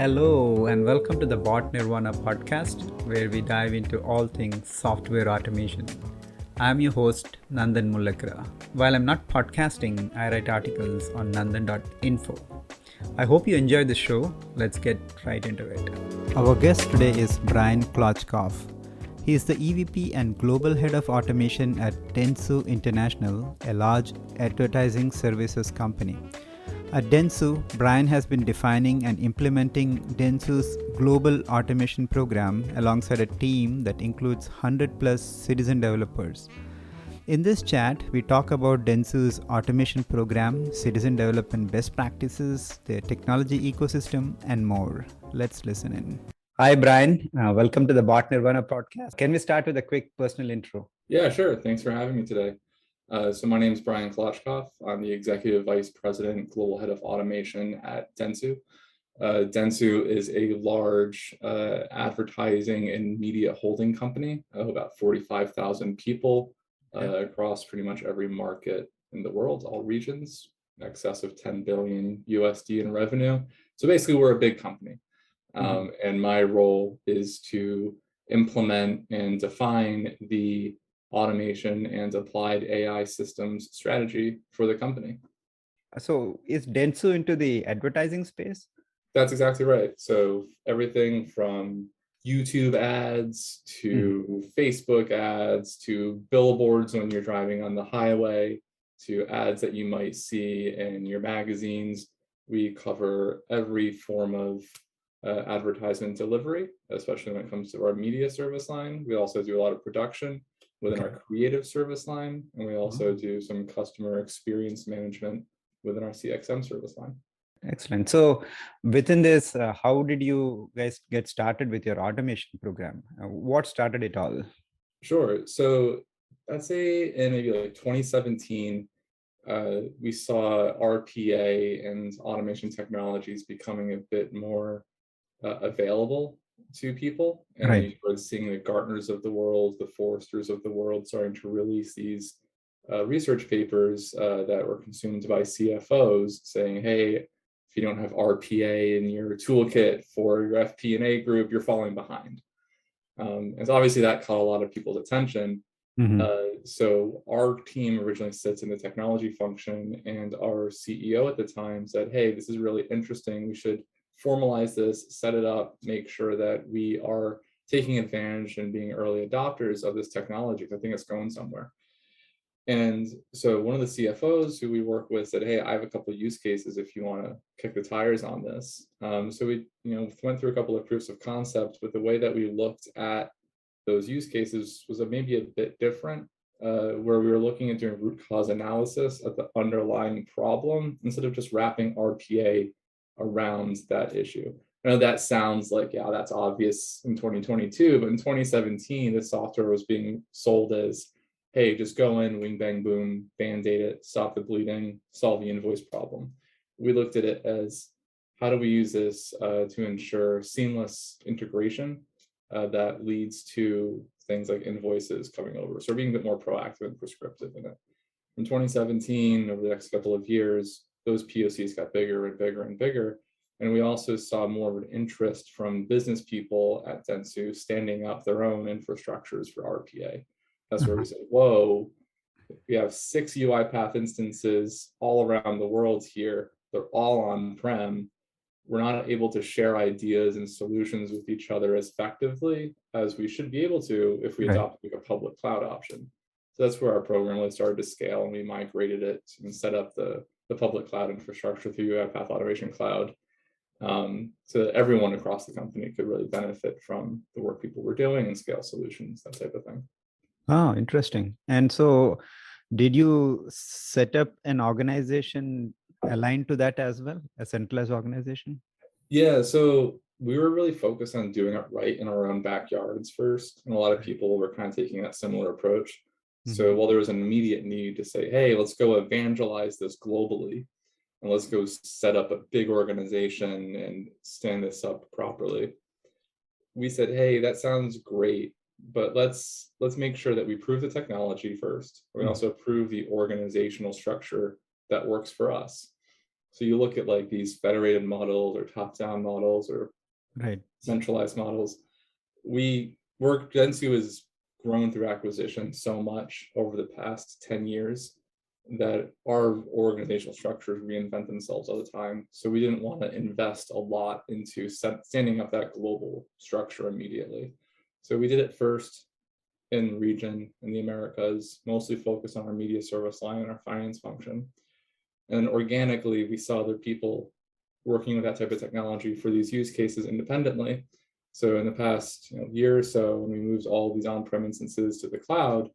Hello, and welcome to the Bot Nirvana podcast, where we dive into all things software automation. I'm your host, Nandan Mullakra. While I'm not podcasting, I write articles on nandan.info. I hope you enjoyed the show. Let's get right into it. Our guest today is Brian Klochkoff. He is the EVP and Global Head of Automation at Dentsu International, a large advertising services company. At Dentsu, Brian has been defining and implementing Dentsu's global automation program alongside a team that includes 100 plus citizen developers. In this chat, we talk about Dentsu's automation program, citizen development best practices, their technology ecosystem, and more. Let's listen in. Hi, Brian. Welcome to the Bot Nirvana podcast. Can we start with a quick personal intro? Yeah, sure. Thanks for having me today. So my name is Brian Klochkoff. I'm the Executive Vice President, Global Head of Automation at Dentsu. Dentsu is a large advertising and media holding company of about 45,000 people across pretty much every market in the world, all regions, in excess of 10 billion USD in revenue. So basically, we're a big company. And my role is to implement and define the automation and applied AI systems strategy for the company. So is Dentsu into the advertising space? That's exactly right. So everything from YouTube ads to Facebook ads to billboards when you're driving on the highway to ads that you might see in your magazines. We cover every form of advertisement delivery, especially when it comes to our media service line. We also do a lot of production within our creative service line, and we also do some customer experience management within our CXM service line. Excellent. So within this, how did you guys get started with your automation program? What started it all? Sure. So I'd say in maybe like 2017, we saw RPA and automation technologies becoming a bit more available to people, and we started seeing the Gartners of the world, the Forresters of the world starting to release these research papers that were consumed by CFOs saying, hey, if you don't have RPA in your toolkit for your FP&A group, you're falling behind. And so obviously that caught a lot of people's attention. So our team originally sits in the technology function, and our CEO at the time said, hey, this is really interesting. We should formalize this, set it up, make sure that we are taking advantage and being early adopters of this technology, because I think it's going somewhere. And so one of the CFOs who we work with said, hey, I have a couple of use cases if you want to kick the tires on this. So we went through a couple of proofs of concept, but the way that we looked at those use cases was maybe a bit different, where we were looking at doing root cause analysis at the underlying problem instead of just wrapping RPA around that issue. I know that sounds like, yeah, that's obvious in 2022, but in 2017, the software was being sold as, hey, just go in, wing, bang, boom, band-aid it, stop the bleeding, solve the invoice problem. We looked at it as, how do we use this to ensure seamless integration that leads to things like invoices coming over? So we're being a bit more proactive and prescriptive in it. In 2017, over the next couple of years, those POCs got bigger and bigger and bigger. And we also saw more of an interest from business people at Dentsu standing up their own infrastructures for RPA. That's where we said, whoa, we have 6 UiPath instances all around the world here. They're all on-prem. We're not able to share ideas and solutions with each other as effectively as we should be able to if we adopt like a public cloud option. So that's where our program really started to scale, and we migrated it and set up the public cloud infrastructure through UiPath Automation Cloud. So that everyone across the company could really benefit from the work people were doing and scale solutions, that type of thing. Oh, interesting. And so did you set up an organization aligned to that as well, a centralized organization? Yeah, so we were really focused on doing it right in our own backyards first. And a lot of people were kind of taking that similar approach. So while there was an immediate need to say, hey, let's go evangelize this globally, and let's go set up a big organization and stand this up properly, we said, hey, that sounds great, but let's make sure that we prove the technology first. We also prove the organizational structure that works for us. So you look at like these federated models or top-down models or Right. centralized models. Dentsu has grown through acquisition so much over the past 10 years that our organizational structures reinvent themselves all the time. So we didn't want to invest a lot into standing up that global structure immediately. So we did it first in region in the Americas, mostly focused on our media service line and our finance function. And organically, we saw other people working with that type of technology for these use cases independently. So in the past year or so, when we moved all these on-prem instances to the cloud,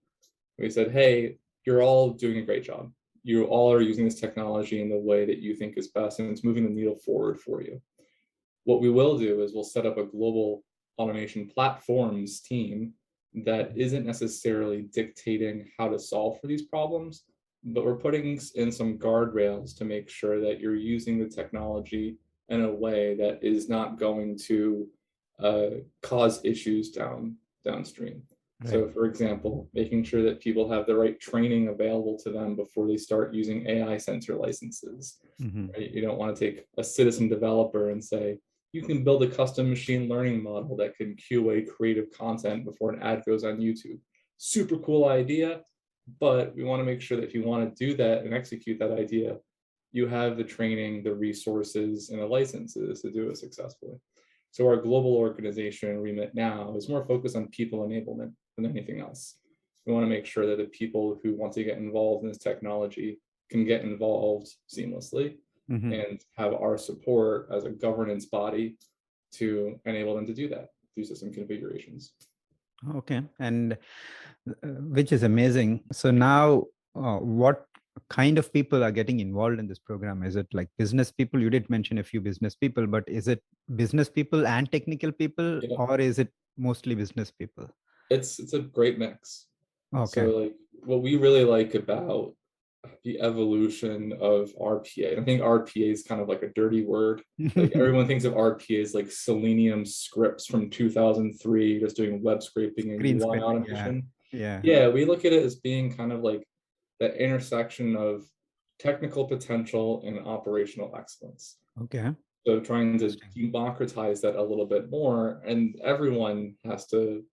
we said, hey, you're all doing a great job. You all are using this technology in the way that you think is best, and it's moving the needle forward for you. What we will do is we'll set up a global automation platforms team that isn't necessarily dictating how to solve for these problems, but we're putting in some guardrails to make sure that you're using the technology in a way that is not going to cause issues downstream. Right. So for example, making sure that people have the right training available to them before they start using AI sensor licenses. Right? You don't want to take a citizen developer and say, you can build a custom machine learning model that can QA creative content before an ad goes on YouTube. Super cool idea, but we want to make sure that if you want to do that and execute that idea, you have the training, the resources, and the licenses to do it successfully. So our global organization remit now is more focused on people enablement than anything else. We want to make sure that the people who want to get involved in this technology can get involved seamlessly and have our support as a governance body to enable them to do that through system configurations. Okay. And which is amazing. So now what kind of people are getting involved in this program? Is it like business people? You did mention a few business people, but is it business people and technical people, or is it mostly business people? It's a great mix. Okay. So like what we really like about the evolution of RPA, I think RPA is kind of like a dirty word. Like everyone thinks of RPA as like Selenium scripts from 2003, just doing web scraping and UI automation. Yeah, we look at it as being kind of like that intersection of technical potential and operational excellence. Okay. So trying to democratize that a little bit more, and everyone has to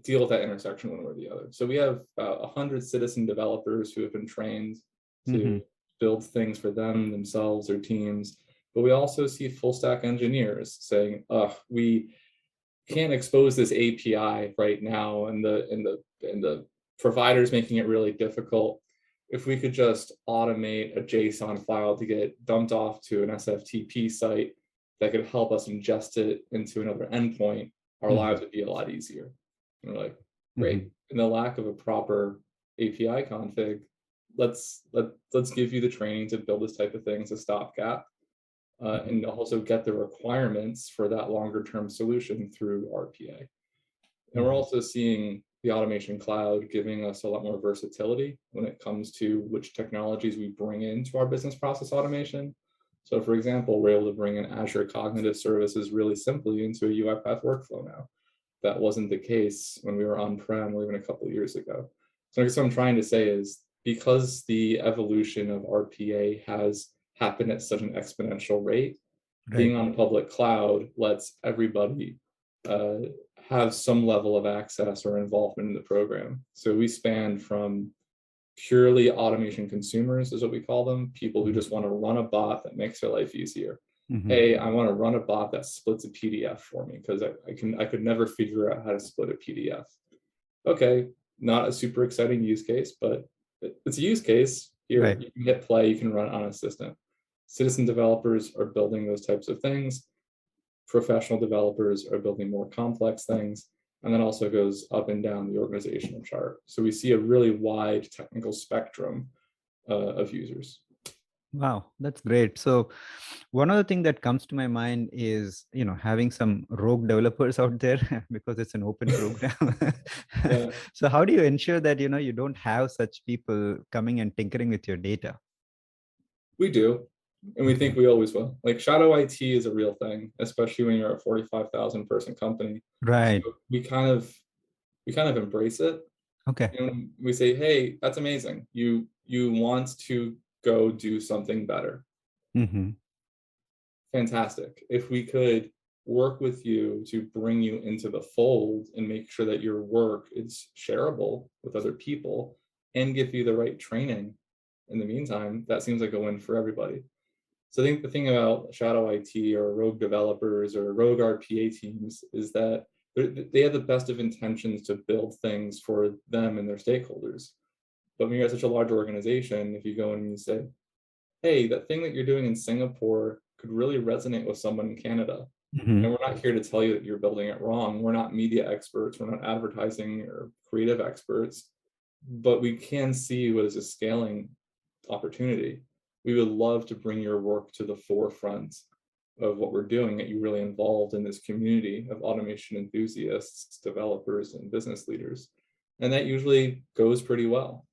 deal with that intersection one way or the other. So we have about 100 citizen developers who have been trained to build things for themselves, their teams. But we also see full stack engineers saying, we can't expose this API right now, and the provider's making it really difficult. If we could just automate a JSON file to get dumped off to an SFTP site that could help us ingest it into another endpoint, our lives would be a lot easier. And we're like, great. In the lack of a proper API config, let's give you the training to build this type of thing as a stopgap, and also get the requirements for that longer term solution through RPA. And we're also seeing the automation cloud giving us a lot more versatility when it comes to which technologies we bring into our business process automation. So for example, we're able to bring in Azure Cognitive Services really simply into a UiPath workflow now. That wasn't the case when we were on-prem or even a couple of years ago. So I guess what I'm trying to say is, because the evolution of RPA has happened at such an exponential rate, being on a public cloud lets everybody have some level of access or involvement in the program. So we span from purely automation consumers, is what we call them, people who just want to run a bot that makes their life easier. Hey, I want to run a bot that splits a PDF for me because I could never figure out how to split a PDF. Okay, not a super exciting use case, but it's a use case. Here, you can hit play, you can run on Assistant. Citizen developers are building those types of things. Professional developers are building more complex things, and then also goes up and down the organizational chart. So we see a really wide technical spectrum of users. Wow, that's great. So one other thing that comes to my mind is, having some rogue developers out there because it's an open program. So how do you ensure that, you don't have such people coming and tinkering with your data? We do. And we think we always will. Like shadow IT is a real thing, especially when you're a 45,000 person company. Right. So we kind of embrace it. Okay. And we say, hey, that's amazing. You want to go do something better. Mm-hmm. Fantastic. If we could work with you to bring you into the fold and make sure that your work is shareable with other people and give you the right training in the meantime, that seems like a win for everybody. So I think the thing about shadow IT or rogue developers or rogue RPA teams is that they have the best of intentions to build things for them and their stakeholders. But when you're at such a large organization, if you go in and you say, hey, that thing that you're doing in Singapore could really resonate with someone in Canada. Mm-hmm. And we're not here to tell you that you're building it wrong. We're not media experts. We're not advertising or creative experts, but we can see what is a scaling opportunity. We would love to bring your work to the forefront of what we're doing, that you really involved in this community of automation enthusiasts, developers, and business leaders. And that usually goes pretty well.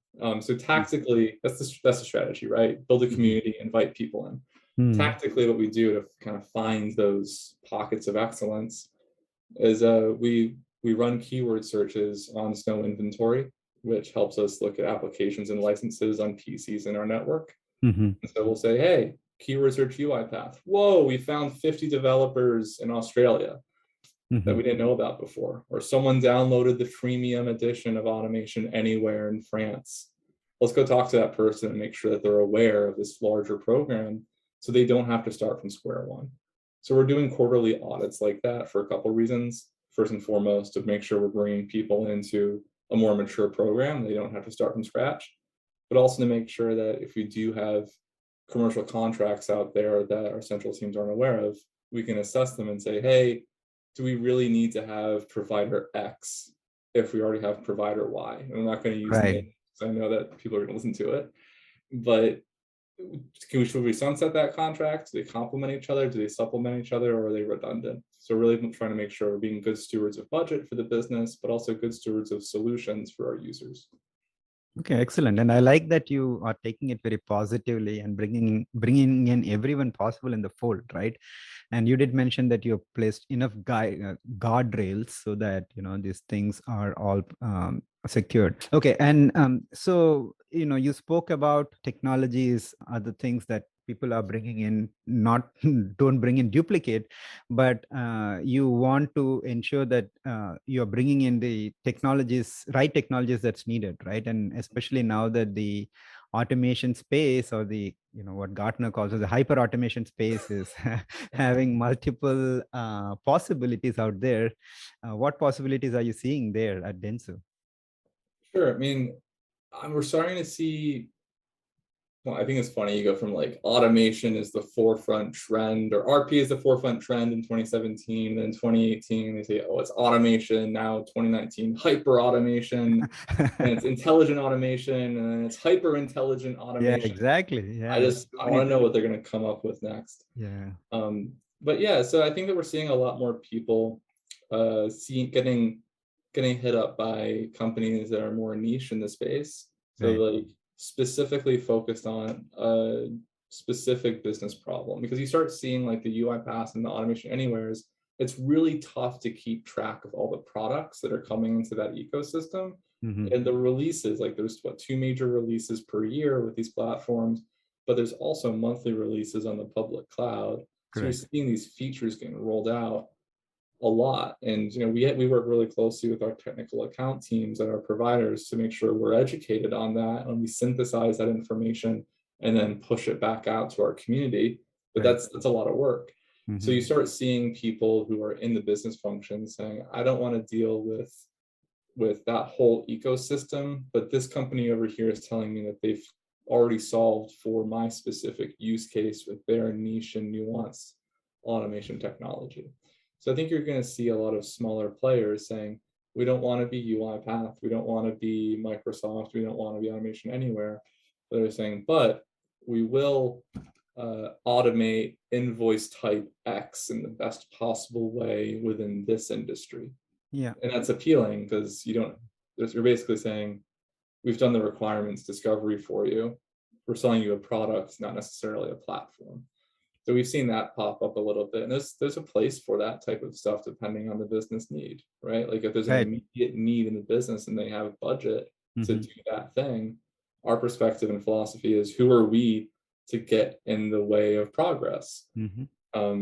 So tactically, that's the strategy, right? Build a community, invite people in. Mm-hmm. Tactically, what we do to kind of find those pockets of excellence is we run keyword searches on Snow Inventory, which helps us look at applications and licenses on PCs in our network. Mm-hmm. And so we'll say, hey, keyword search UiPath. Whoa, we found 50 developers in Australia that we didn't know about before. Or someone downloaded the freemium edition of Automation Anywhere in France. Let's go talk to that person and make sure that they're aware of this larger program so they don't have to start from square one. So we're doing quarterly audits like that for a couple of reasons. First and foremost, to make sure we're bringing people into a more mature program. They don't have to start from scratch, but also to make sure that if we do have commercial contracts out there that our central teams aren't aware of, we can assess them and say, hey, do we really need to have provider X if we already have provider Y? And I'm not going to use Right. names because I know that people are going to listen to it, but should we sunset that contract? Do they complement each other? Do they supplement each other, or are they redundant? So really trying to make sure we're being good stewards of budget for the business, but also good stewards of solutions for our users. Okay, excellent. And I like that you are taking it very positively and bringing in everyone possible in the fold, right? And you did mention that you have placed enough guardrails so that these things are all secured. Okay, and so you spoke about technologies, other things that people are bringing in, not don't bring in duplicate, but you want to ensure that you're bringing in the right technologies that's needed, right? And especially now that the automation space, or the what Gartner calls as the hyper automation space, is having multiple possibilities out there. What possibilities are you seeing there at Dentsu? Sure. I mean, we're starting to see, well, I think it's funny, you go from like automation is the forefront trend, or RP is the forefront trend in 2017, then 2018 they say, oh, it's automation. Now 2019, hyper automation, and it's intelligent automation, and it's hyper intelligent Yeah, automation. exactly. Yeah, I want to know what they're going to come up with next. Yeah. But yeah, so I think that we're seeing a lot more people getting hit up by companies that are more niche in the space. So Right. like specifically focused on a specific business problem, because you start seeing like the UiPath and the Automation Anywheres, it's really tough to keep track of all the products that are coming into that ecosystem. Mm-hmm. And the releases, like there's 2 major releases per year with these platforms, but there's also monthly releases on the public cloud. So you're Correct. seeing these features getting rolled out a lot. And we work really closely with our technical account teams and our providers to make sure we're educated on that, and we synthesize that information and then push it back out to our community. But Right. that's a lot of work. So Mm-hmm. you start seeing people who are in the business function saying, I don't want to deal with that whole ecosystem, but this company over here is telling me that they've already solved for my specific use case with their niche and nuanced automation technology. So I think you're going to see a lot of smaller players saying, we don't want to be UiPath, we don't want to be Microsoft, we don't want to be Automation Anywhere. But they're saying, but we will automate invoice type X in the best possible way within this industry. Yeah. And that's appealing because you're basically saying, we've done the requirements discovery for you. We're selling you a product, not necessarily a platform. So we've seen that pop up a little bit, and there's a place for that type of stuff depending on the business need, right? Like if there's an Right. immediate need in the business and they have budget to Mm-hmm. do that thing, our perspective and philosophy is, who are we to get in the way of progress. Mhm.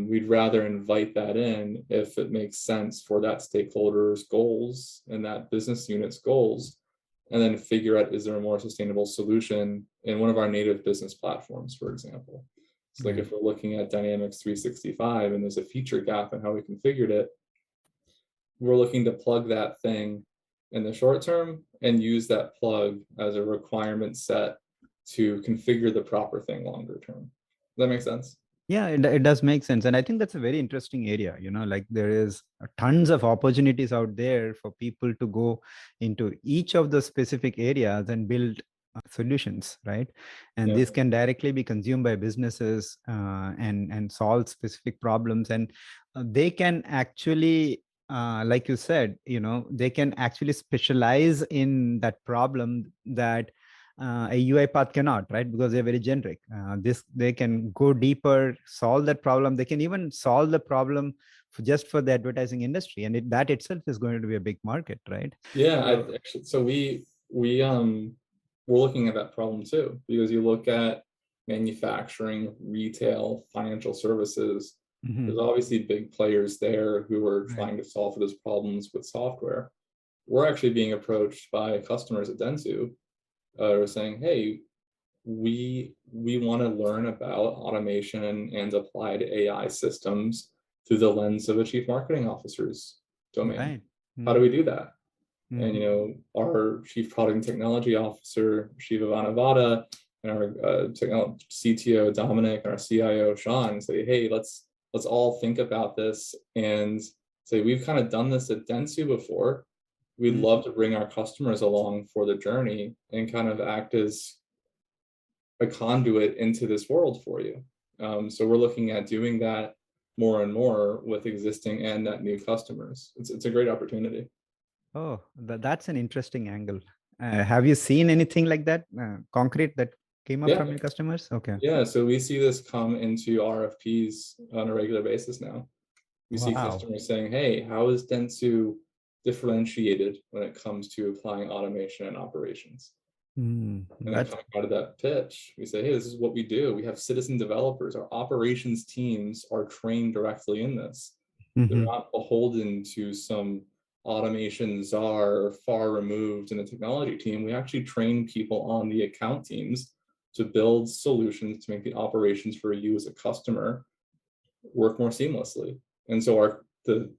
We'd rather invite that in if it makes sense for that stakeholder's goals and that business unit's goals, and then figure out, is there a more sustainable solution in one of our native business platforms, for example. So like Yeah. if we're looking at Dynamics 365 and there's a feature gap in how we configured it, we're looking to plug that thing in the short term and use that plug as a requirement set to configure the proper thing longer term. Does that make sense? Yeah, it does make sense. And I think that's a very interesting area. Like there is tons of opportunities out there for people to go into each of the specific areas and build solutions, right? And Yeah. this can directly be consumed by businesses and solve specific problems. And they can actually, like you said, they can actually specialize in that problem that a UiPath cannot, right? Because they're very generic. They can go deeper, solve that problem. They can even solve the problem just for the advertising industry, and that itself is going to be a big market, right? Yeah, So, I actually, so we're looking at that problem too, because you look at manufacturing, retail, financial services, mhm, there's obviously big players there who are right, trying to solve for those problems with software. We're actually being approached by customers at Dentsu who are saying, hey, we want to learn about automation and applied AI systems through the lens of a chief marketing officer's domain. right. How do Mhm, we do that? And mhm, our chief product and technology officer Shiva Vanavada and our CTO Dominic and our CIO Sean say, hey, let's all think about this and say, we've kind of done this at Dentsu before. We'd mhm. love to bring our customers along for the journey and kind of act as a conduit into this world for you. So we're looking at doing that more and more with existing and net new customers. It's a great opportunity. Oh, that's an interesting angle. Have you seen anything like that, concrete that came up Yeah, from your customers? Okay. yeah. So we see this come into RFPs on a regular basis now. We see Wow. customers saying, hey, how is Dentsu differentiated when it comes to applying automation and operations? And then That's coming out of that pitch, we say, hey, this is what we do. We have citizen developers. Our operations teams are trained directly in this. They're mhm, not beholden to some automation czar or far removed in the technology team. We actually train people on the account teams to build solutions to make the operations for you as a customer work more seamlessly. And so the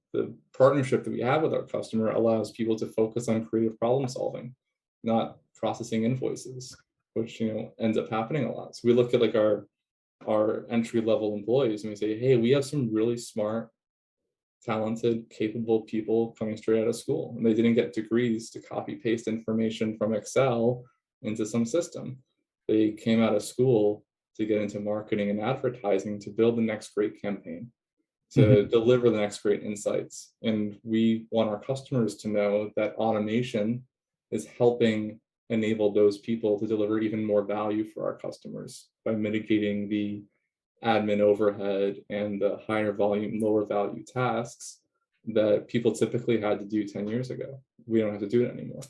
partnership that we have with our customer allows people to focus on creative problem solving, not processing invoices, which ends up happening a lot. So we look at like our entry level employees and we say, hey, we have some really smart, talented, capable people coming straight out of school, and they didn't get degrees to copy paste information from Excel into some system. They came out of school to get into marketing and advertising to build the next great campaign, to mhm. deliver the next great insights. And we want our customers to know that automation is helping enable those people to deliver even more value for our customers by mitigating the admin overhead and the higher volume, lower value tasks that people typically had to do 10 years ago. We don't have to do it anymore.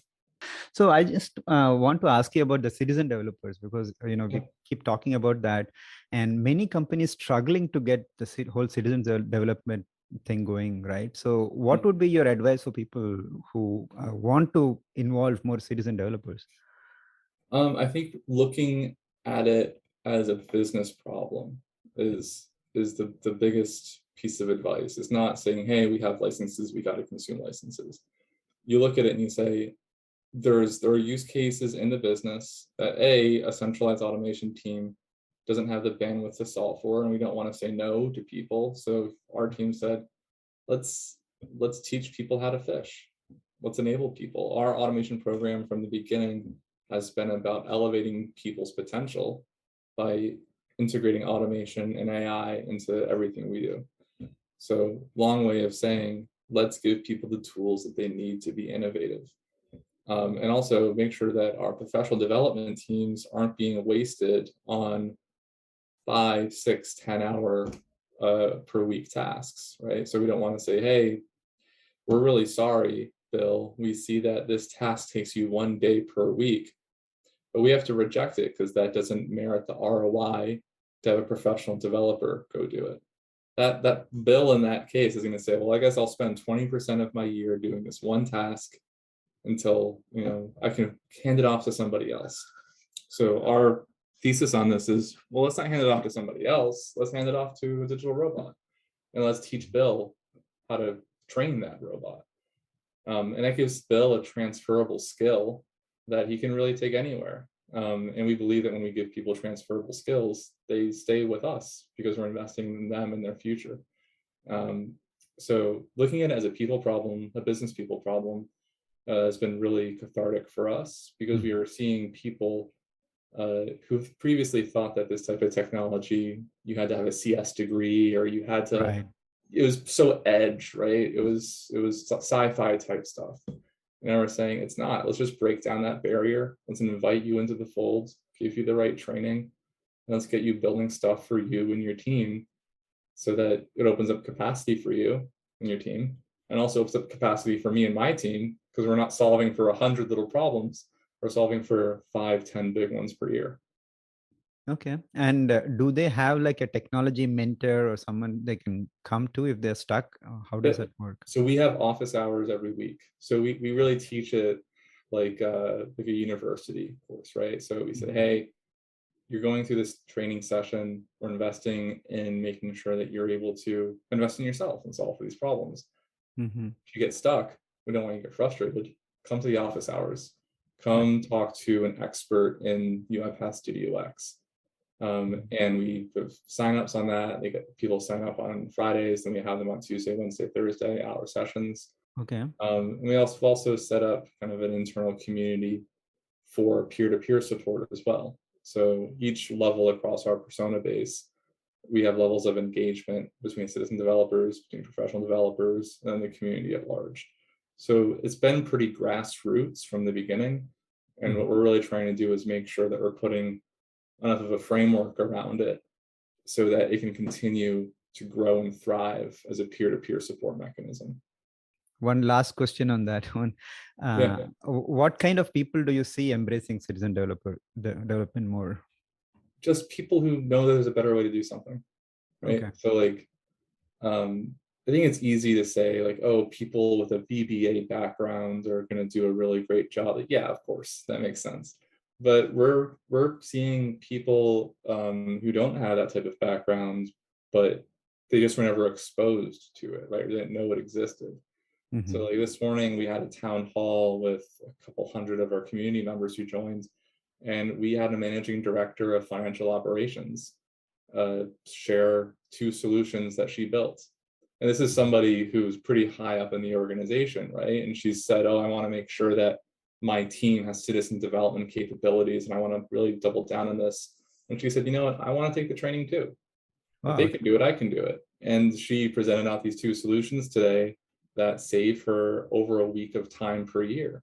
So I just want to ask you about the citizen developers, because Yeah. we keep talking about that, and many companies struggling to get the whole citizen development thing going, right? So what would be your advice for people who want to involve more citizen developers? I think looking at it as a business problem is the biggest piece of advice. It's not saying, hey, we have licenses, we got to consume licenses. You look at it and you say, there are use cases in the business that a centralized automation team doesn't have the bandwidth to solve for, and we don't want to say no to people. So our team said, let's teach people how to fish. Let's enable people. Our automation program from the beginning has been about elevating people's potential by integrating automation and AI into everything we do. So long way of saying, let's give people the tools that they need to be innovative. And also make sure that our professional development teams aren't being wasted on 5, 6, 10 hour per week tasks, right? So we don't want to say, hey, we're really sorry, Bill. We see that this task takes you 1 day per week. but we have to reject it because that doesn't merit the ROI to have a professional developer go do it. That bill in that case is going to say, well, I guess I'll spend 20% of my year doing this one task until I can hand it off to somebody else. So our thesis on this is, well, let's not hand it off to somebody else. Let's hand it off to a digital robot, and let's teach Bill how to train that robot. And that gives Bill a transferable skill that he can really take anywhere. And we believe that when we give people transferable skills, they stay with us because we're investing in them and their future. So looking at it as a people problem, a business people problem, has been really cathartic for us because we are seeing people who've previously thought that this type of technology, you had to have a CS degree or you had to, Right. it was so edge, right? It was sci-fi type stuff. And we're saying it's not. Let's just break down that barrier. Let's invite you into the fold, give you the right training, and let's get you building stuff for you and your team so that it opens up capacity for you and your team, and also opens up capacity for me and my team because we're not solving for 100 little problems. We're solving for 5-10 big ones per year. Okay. And do they have like a technology mentor or someone they can come to if they're stuck? How does that work? So we have office hours every week. So we really teach it like a university course, right? So we said, hey, you're going through this training session. We're investing in making sure that you're able to invest in yourself and solve for these problems. If you get stuck, we don't want you to get frustrated. Come to the office hours. Come talk to an expert in UiPath Studio X. And we have signups on that. They get people sign up on Fridays, then we have them on Tuesday, Wednesday, Thursday, hour sessions. Okay. And we also set up kind of an internal community for peer-to-peer support as well. So each level across our persona base, we have levels of engagement between citizen developers, between professional developers, and the community at large. So it's been pretty grassroots from the beginning. And what we're really trying to do is make sure that we're putting enough of a framework around it so that it can continue to grow and thrive as a peer-to-peer support mechanism. One last question on that one. What kind of people do you see embracing citizen development more? Just people who know that there's a better way to do something, right? Okay. So like, I think it's easy to say like, oh, people with a BBA background are going to do a really great job. Like, yeah, of course, that makes sense. But we're seeing people who don't have that type of background, but they just were never exposed to it, right? They didn't know it existed. So like this morning we had a town hall with a couple hundred of our community members who joined, and we had a managing director of financial operations share 2 solutions that she built. And this is somebody who's pretty high up in the organization, right? And she said, oh, I want to make sure that my team has citizen development capabilities, and I want to really double down on this. And she said, you know what, I want to take the training too. If they can do it, I can do it. And she presented out these 2 solutions today that save her over a week of time per year.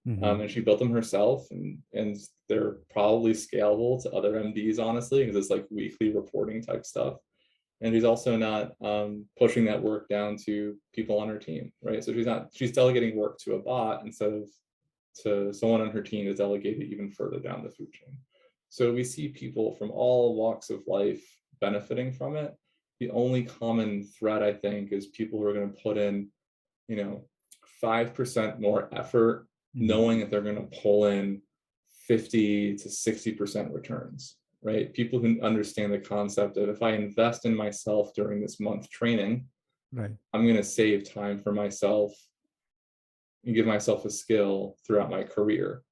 And she built them herself, and they're probably scalable to other MDs, honestly, because it's like weekly reporting type stuff. And she's also not pushing that work down to people on her team, right? So she's delegating work to a bot instead of to someone on her team to delegate it even further down the food chain. So we see people from all walks of life benefiting from it. The only common thread, I think, is people who are going to put in 5% more effort, knowing that they're going to pull in 50 to 60% returns, right? People who understand the concept of if I invest in myself during this month training, right, I'm going to save time for myself and give myself a skill throughout my career.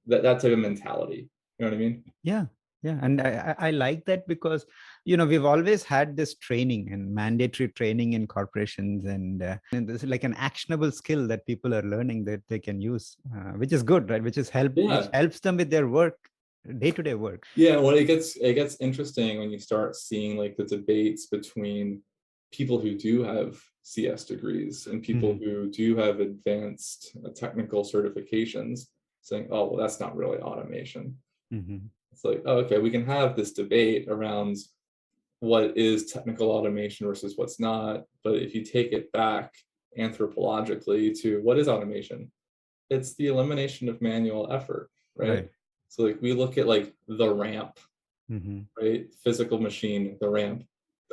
That type of mentality, you know what I mean? Yeah. And I like that because, we've always had this training and mandatory training in corporations, and this is like an actionable skill that people are learning that they can use, which is good, right? Which helps them with their work, day-to-day work. Yeah, well, it gets interesting when you start seeing like the debates between people who do have CS degrees and people who do have advanced technical certifications, saying, oh, well, that's not really automation. It's like, oh, okay, we can have this debate around what is technical automation versus what's not. But if you take it back anthropologically to what is automation, it's the elimination of manual effort, right? So like we look at like the ramp, Mm-hmm. right? Physical machine, the ramp.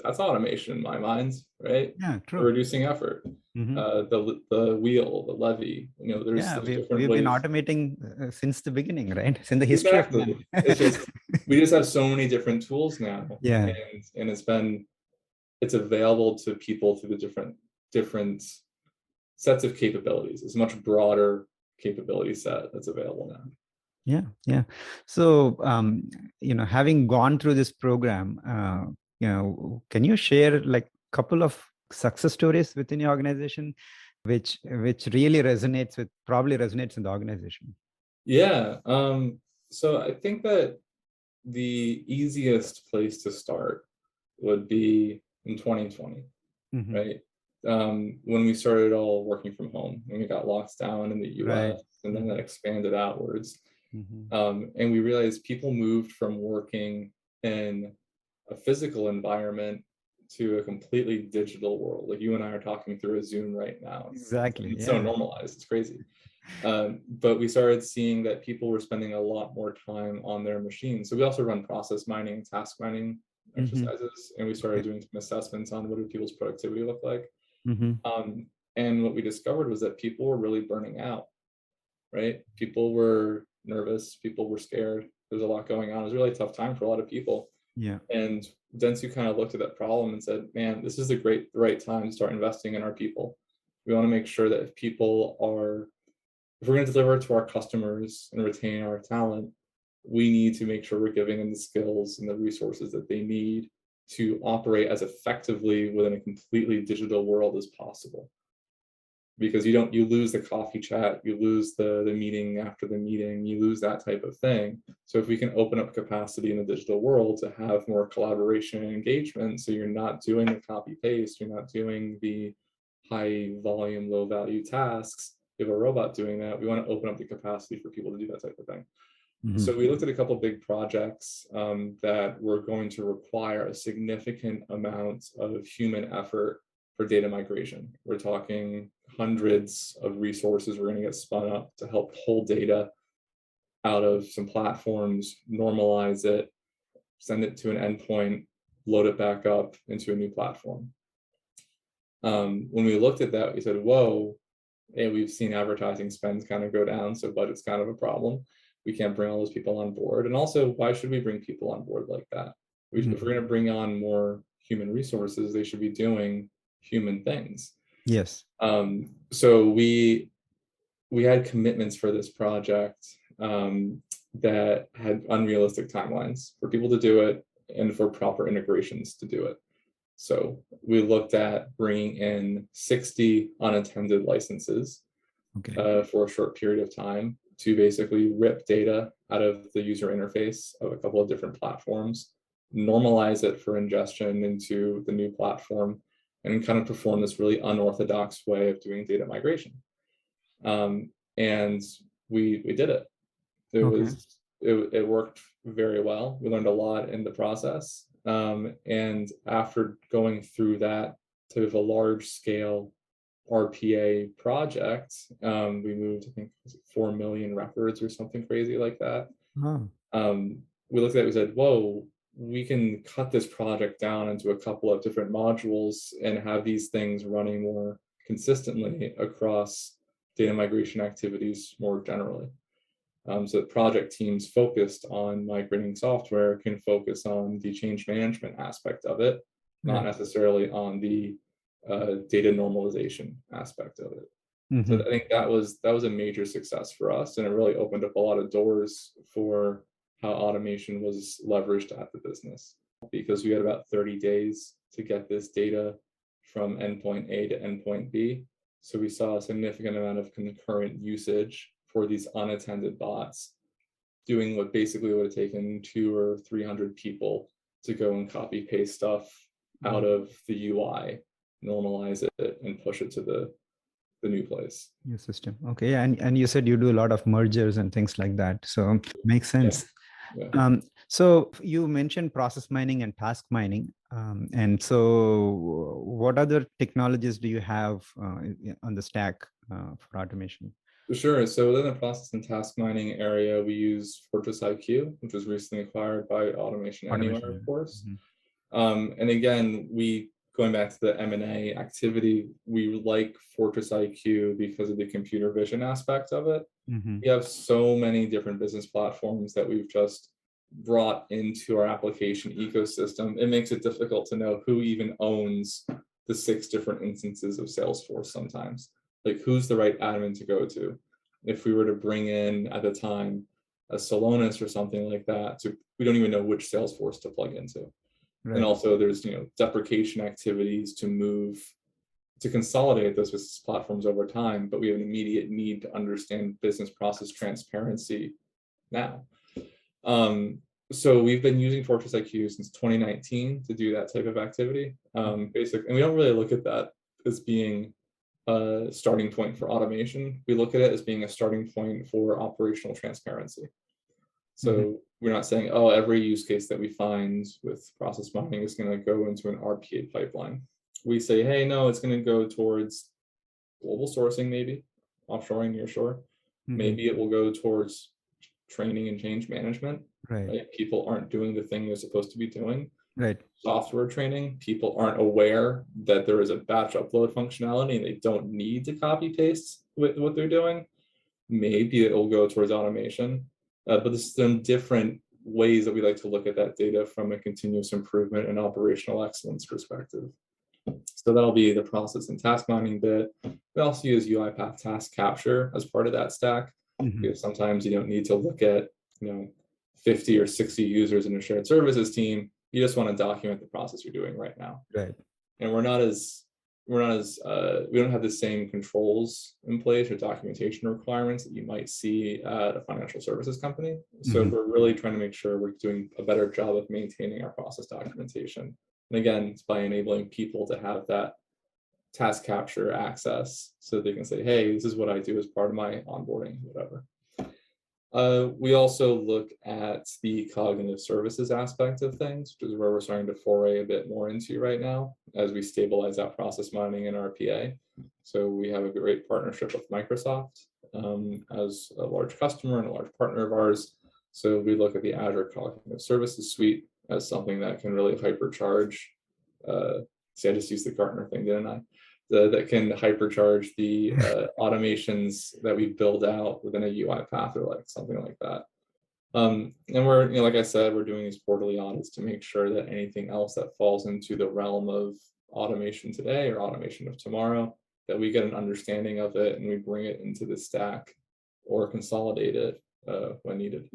That's automation in my mind, right? Yeah, true. Reducing effort. Mm-hmm. The wheel, the levy. There's Yeah, different we've been ways. automating since the beginning, right? Since the history of man. Exactly. It's just we just have so many different tools now, Yeah. and it's available to people through the different sets of capabilities. It's a much broader capability set that's available now. Yeah. So, having gone through this program, can you share like a couple of success stories within your organization, which really probably resonates in the organization? Yeah. So I think that the easiest place to start would be in 2020, Mm-hmm. right? When we started all working from home, when we got locked down in the Right. US, and then that expanded outwards. Mm-hmm. And we realized people moved from working in a physical environment to a completely digital world. Like you and I are talking through a Zoom right now. Exactly. It's so Yeah. normalized. It's crazy. But we started seeing that people were spending a lot more time on their machines. So we also run process mining, task mining Mm-hmm. exercises, and we started doing some assessments on what do people's productivity look like. Mm-hmm. And what we discovered was that people were really burning out, right? People were nervous, people were scared. There's a lot going on. It was a really tough time for a lot of people. Yeah. And Dentsu kind of looked at that problem and said, man, this is the right time to start investing in our people. We want to make sure that if we're going to deliver to our customers and retain our talent, we need to make sure we're giving them the skills and the resources that they need to operate as effectively within a completely digital world as possible. Because you lose the coffee chat, you lose the meeting after the meeting, you lose that type of thing. So if we can open up capacity in the digital world to have more collaboration and engagement, so you're not doing the copy paste, you're not doing the high volume, low value tasks, you have a robot doing that, we want to open up the capacity for people to do that type of thing. Mm-hmm. So we looked at a couple of big projects that were going to require a significant amount of human effort for data migration. We're talking hundreds of resources we're going to get spun up to help pull data out of some platforms, normalize it, send it to an endpoint, load it back up into a new platform. When we looked at that, we said, whoa, hey, we've seen advertising spends kind of go down, so budget's kind of a problem. We can't bring all those people on board. And also, why should we bring people on board like that? If we're going to bring on more human resources, they should be doing human things. Yes. So we had commitments for this project that had unrealistic timelines for people to do it and for proper integrations to do it. So we looked at bringing in 60 unattended licenses for a short period of time to basically rip data out of the user interface of a couple of different platforms, normalize it for ingestion into the new platform, and kind of perform this really unorthodox way of doing data migration. And we did it. It worked very well. We learned a lot in the process. And after going through that type of a large scale RPA project, we moved, I think, 4 million records or something crazy like that. We looked at it, we said, whoa, we can cut this project down into a couple of different modules and have these things running more consistently across data migration activities more generally. So that project teams focused on migrating software can focus on the change management aspect of it, not necessarily on the data normalization aspect of it. Mm-hmm. So I think that was a major success for us, and it really opened up a lot of doors for how automation was leveraged at the business, because we had about 30 days to get this data from endpoint A to endpoint B. So we saw a significant amount of concurrent usage for these unattended bots, doing what basically would have taken 200 or 300 people to go and copy paste stuff out of the UI, normalize it, and push it to the new place. New system. Okay. And you said you do a lot of mergers and things like that. So makes sense. Yeah. So you mentioned process mining and task mining. And so what other technologies do you have on the stack for automation? Sure. So within the process and task mining area, we use Fortress IQ, which was recently acquired by Automation Anywhere, of Automation. course. Mhm. And again, going back to the M&A activity, we like Fortress IQ because of the computer vision aspect of it. Mhm. We have so many different business platforms that we've just brought into our application ecosystem. It makes it difficult to know who even owns the 6 different instances of Salesforce sometimes. Like, who's the right admin to go to? If we were to bring in at the time a Salonis or something like that, we don't even know which Salesforce to plug into. And Right. also there's deprecation activities to consolidate those business platforms over time, but we have an immediate need to understand business process transparency now. So we've been using Fortress IQ since 2019 to do that type of activity. And we don't really look at that as being a starting point for automation. We look at it as being a starting point for operational transparency. Mhm. So we're not saying, oh, every use case that we find with process mining is going to go into an RPA pipeline. We say, hey, no, it's going to go towards global sourcing, maybe offshoring, nearshore. Mhm. Maybe it will go towards training and change management. Right. Right? People aren't doing the thing they're supposed to be doing. Right. Software training, people aren't aware that there is a batch upload functionality and they don't need to copy paste with what they're doing. Maybe it'll go towards automation, but there's some different ways that we like to look at that data from a continuous improvement and operational excellence perspective. So that'll be the process and task mining bit. We also use UiPath task capture as part of that stack, Mhm. because sometimes you don't need to look at 50 or 60 users in a shared services team. You just want to document the process you're doing right now. Right. And we don't have the same controls in place or documentation requirements that you might see at a financial services company. So Mhm. we're really trying to make sure we're doing a better job of maintaining our process documentation. And again, it's by enabling people to have that task capture access so they can say, hey, this is what I do as part of my onboarding, whatever. We also look at the cognitive services aspect of things, which is where we're starting to foray a bit more into right now as we stabilize out process mining and RPA. So we have a great partnership with Microsoft as a large customer and a large partner of ours. So we look at the Azure Cognitive Services Suite as something that can really hypercharge. See, I just used the Gartner thing, didn't I? That can hypercharge the automations that we build out within a UiPath or like something like that. And we're, like I said, we're doing these quarterly audits to make sure that anything else that falls into the realm of automation today or automation of tomorrow, that we get an understanding of it and we bring it into the stack or consolidate it when needed.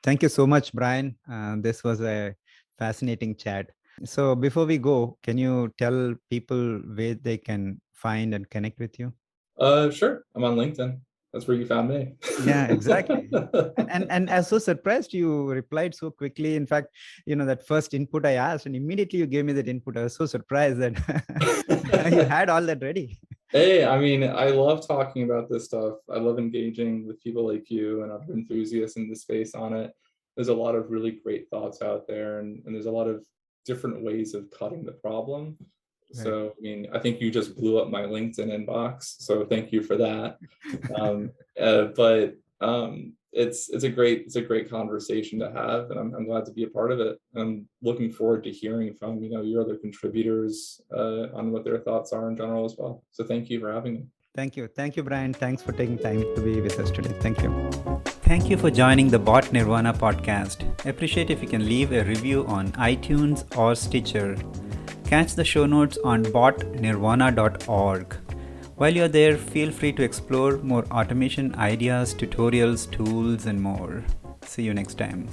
Thank you so much, Brian. This was a fascinating chat. So before we go, can you tell people where they can find and connect with you? Sure. I'm on LinkedIn. That's where you found me. Yeah, exactly. And I was so surprised you replied so quickly. In fact, that first input I asked, and immediately you gave me that input. I was so surprised that you had all that ready. Hey, I mean, I love talking about this stuff. I love engaging with people like you and other enthusiasts in the space on it. There's a lot of really great thoughts out there, and there's a lot of different ways of cutting the problem. Right. So, I mean, I think you just blew up my LinkedIn inbox. So thank you for that. But it's a great conversation to have, and I'm glad to be a part of it. I'm looking forward to hearing from your other contributors on what their thoughts are in general as well. So thank you for having me. Thank you, Brian. Thanks for taking time to be with us today. Thank you. Thank you for joining the Bot Nirvana podcast. Appreciate if you can leave a review on iTunes or Stitcher. Catch the show notes on botnirvana.org. While you're there, feel free to explore more automation ideas, tutorials, tools, and more. See you next time.